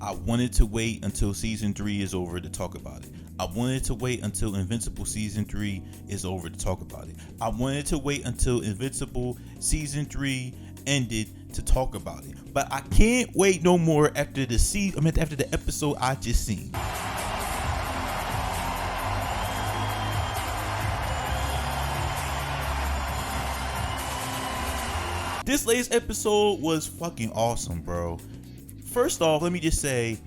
I wanted to wait until season 3 is over to talk about it. I wanted to wait until Invincible season 3 is over to talk about it. I wanted to wait until Invincible season 3 ended to talk about it. But I can't wait no more after the episode I just seen. This latest episode was fucking awesome, bro. First off, let me just say,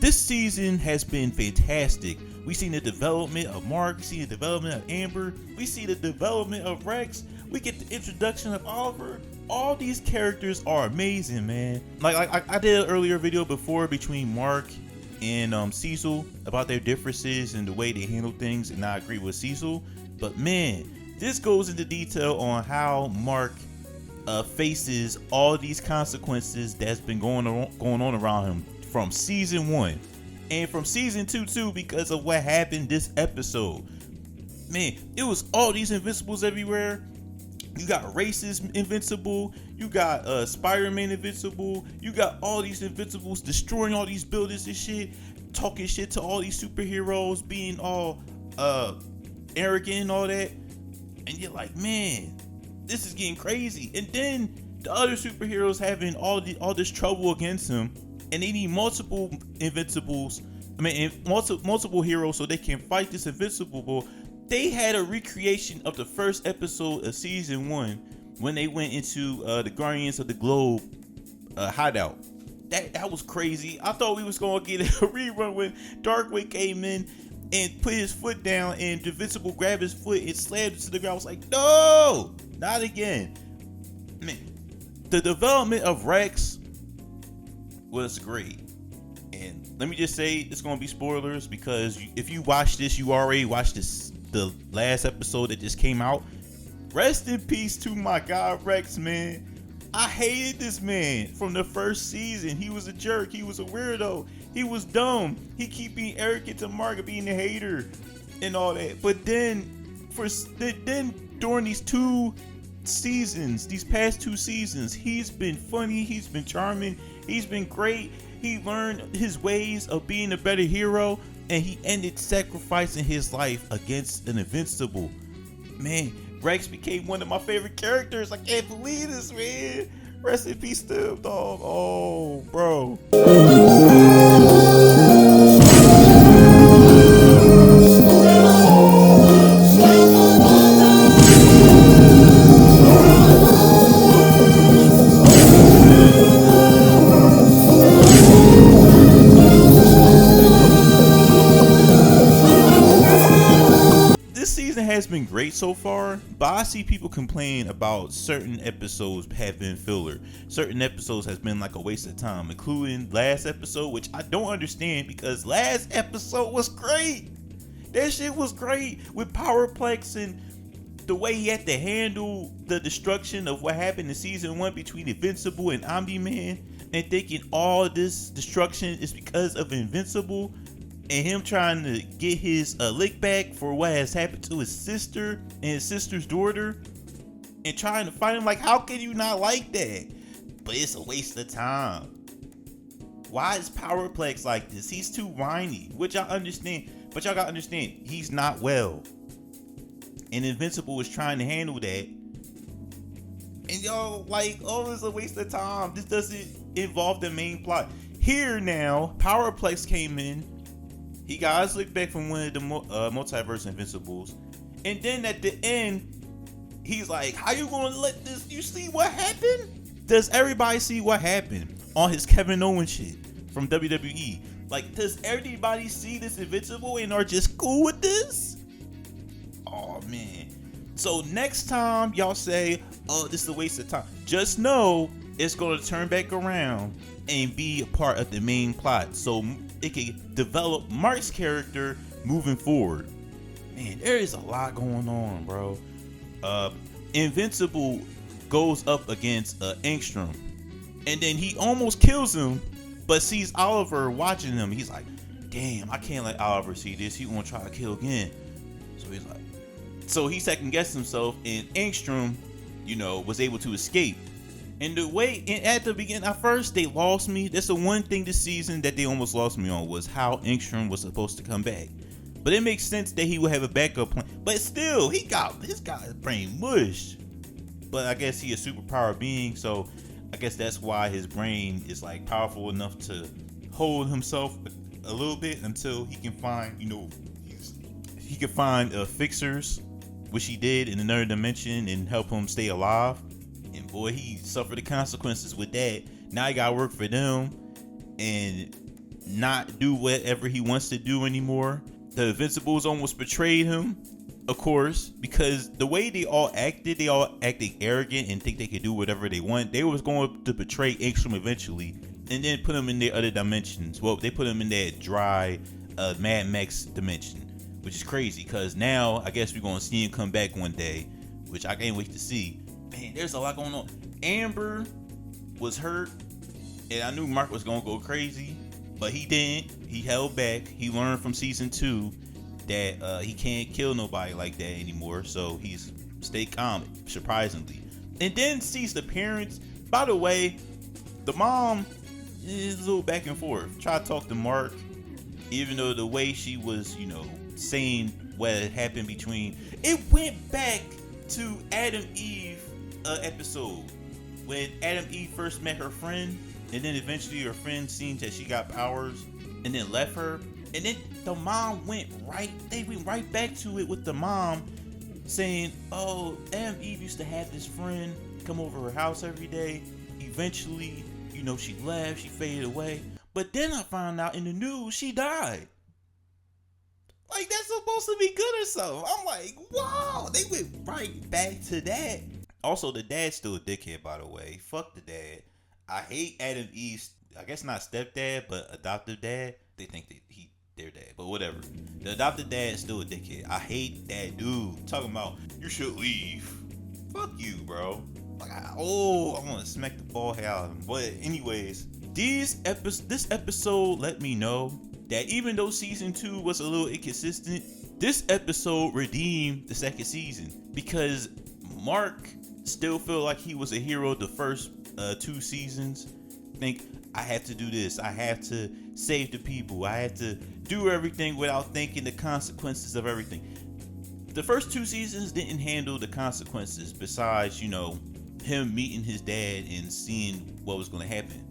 this season has been fantastic. We seen the development of Mark, we see the development of Amber, we see the development of Rex, we get the introduction of Oliver. All these characters are amazing, man. Like I did an earlier video before between Mark and Cecil about their differences and the way they handle things, and I agree with Cecil. But man, this goes into detail on how Mark faces all these consequences that's been going on around him from season 1 and from season 2 too, because of what happened this episode. Man, it was all these Invincibles everywhere. You got racist Invincible, you got Spider-Man Invincible, you got all these Invincibles destroying all these buildings and shit, talking shit to all these superheroes, being all arrogant and all that. And you're like, man, this is getting crazy. And then the other superheroes having all this trouble against him, and they need multiple Invincibles. Multiple heroes so they can fight this Invincible. They had a recreation of the first episode of season 1 when they went into the Guardians of the Globe hideout. That was crazy. I thought we was gonna get a rerun when Darkwing came in and put his foot down, and the Invincible grabbed his foot and slammed it to the ground. I was like, no, not again. Man, the development of Rex was great. And let me just say, it's gonna be spoilers, because if you watch this, you already watched the last episode that just came out. Rest in peace to my guy Rex, man. I hated this man from the first season. He was a jerk. He was a weirdo. He was dumb. He keep being arrogant to Mark, being a hater and all that. But then during these 2 seasons, these past 2 seasons, he's been funny. He's been charming. He's been great. He learned his ways of being a better hero, and he ended sacrificing his life against an Invincible. Man, Rex became one of my favorite characters. I can't believe this, man. Rest in peace to him, dog. Oh, bro. Has been great so far, but I see people complain about certain episodes have been filler. Certain episodes has been like a waste of time, including last episode, which I don't understand, because last episode was great. That shit was great with Powerplex and the way he had to handle the destruction of what happened in season 1 between Invincible and Omni-Man, and thinking all this destruction is because of Invincible. And him trying to get his lick back for what has happened to his sister and his sister's daughter, and trying to fight him. Like, how can you not like that? But it's a waste of time. Why is Powerplex like this? He's too whiny, which I understand. But y'all gotta understand, he's not well. And Invincible is trying to handle that. And y'all like, oh, it's a waste of time. This doesn't involve the main plot. Here now, Powerplex came in. He got his lick back from one of the multiverse Invincibles, and then at the end, he's like, "How you gonna let this? You see what happened? Does everybody see what happened on his Kevin Owens shit from WWE? Like, does everybody see this Invincible and are just cool with this? Oh man! So next time y'all say, "Oh, this is a waste of time," just know it's gonna turn back around and be a part of the main plot, so it can develop Mark's character moving forward. Man, there is a lot going on, bro. Invincible goes up against Angstrom, and then he almost kills him, but sees Oliver watching him. He's like, damn, I can't let Oliver see this. He gonna try to kill again. So he second guessed himself, and Angstrom, was able to escape. And the way, and at the beginning, at first they lost me. That's the one thing this season that they almost lost me on, was how Angstrom was supposed to come back. But it makes sense that he would have a backup plan. But still, his brain mushed. But I guess he a superpower being, so I guess that's why his brain is like powerful enough to hold himself a little bit until he can find, he can find fixers, which he did in another dimension, and help him stay alive. And boy, he suffered the consequences with that. Now he gotta work for them and not do whatever he wants to do anymore. The Invincibles almost betrayed him, of course, because the way they all acted arrogant and think they could do whatever they want. They was going to betray Angstrom eventually, and then put him in their other dimensions. Well, they put him in that dry Mad Max dimension, which is crazy, because now I guess we're gonna see him come back one day, which I can't wait to see. Man, there's a lot going on. Amber was hurt, and I knew Mark was gonna go crazy, but he didn't. He held back. He learned from season 2 that he can't kill nobody like that anymore, so he's stayed calm, surprisingly. And then sees the parents. By the way, the mom is a little back and forth. Try to talk to Mark, even though the way she was, saying what had happened between, it went back to Adam Eve episode when Adam Eve first met her friend, and then eventually her friend seen that she got powers and then left her, and then the mom went right back to it with the mom saying, oh, Adam Eve used to have this friend come over her house every day. Eventually, she left, she faded away, but then I found out in the news she died. Like, that's supposed to be good or something. I'm like, wow, they went right back to that. Also, the dad's still a dickhead, by the way. Fuck the dad. I hate Adam Eve's, I guess not stepdad, but adoptive dad. They think that their dad, but whatever. The adopted dad is still a dickhead. I hate that dude. Talking about, you should leave. Fuck you, bro. Like, I want to smack the ball head out of him. But anyways, this episode let me know that even though season 2 was a little inconsistent, this episode redeemed the second season, because Mark still felt like he was a hero the first 2 seasons. Think, I have to do this, I have to save the people, I have to do everything without thinking the consequences of everything. The first 2 seasons didn't handle the consequences, besides, him meeting his dad and seeing what was going to happen.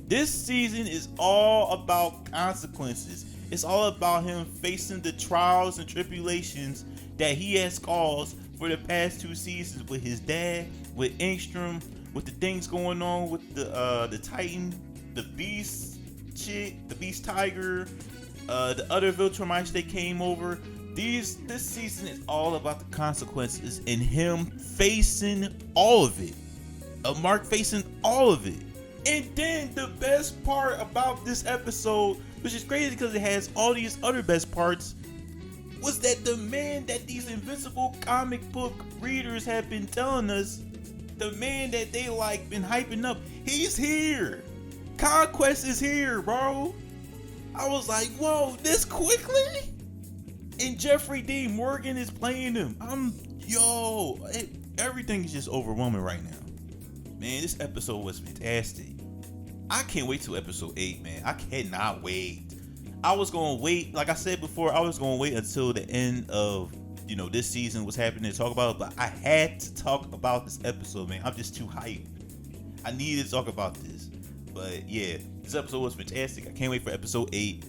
This season is all about consequences. It's all about him facing the trials and tribulations that he has caused for the past 2 seasons with his dad, with Angstrom, with the things going on with the Titan, the Beast chick, the Beast Tiger, the other Viltrumites that came over. This season is all about the consequences and him facing all of it. Mark facing all of it. And then the best part about this episode, which is crazy because it has all these other best parts, was that the man that these Invincible comic book readers have been telling us, the man that they been hyping up, he's here. Conquest is here, bro. I was like, whoa, this quickly? And Jeffrey Dean Morgan is playing him. Everything is just overwhelming right now. Man, this episode was fantastic. I can't wait till episode 8, man. I cannot wait. I was going to wait, like I said before, I was going to wait until the end of, this season was happening to talk about it, but I had to talk about this episode, man. I'm just too hyped. I needed to talk about this. But yeah, this episode was fantastic. I can't wait for episode 8.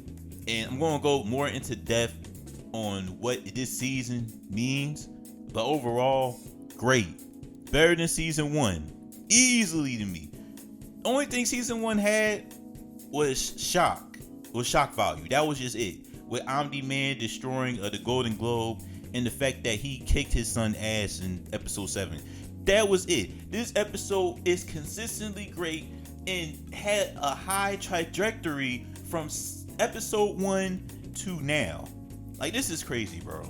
And I'm going to go more into depth on what this season means. But overall, great. Better than season 1. Easily to me. Only thing season 1 had was shock value. That was just it. With Omni-Man destroying the Golden Globe and the fact that he kicked his son ass in episode 7. That was it. This episode is consistently great and had a high trajectory from episode 1 to now. Like, this is crazy, bro.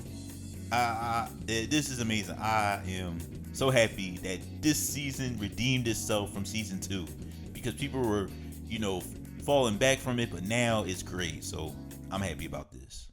This is amazing. I am so happy that this season redeemed itself from season 2, because people were, falling back from it, but now it's great. So I'm happy about this.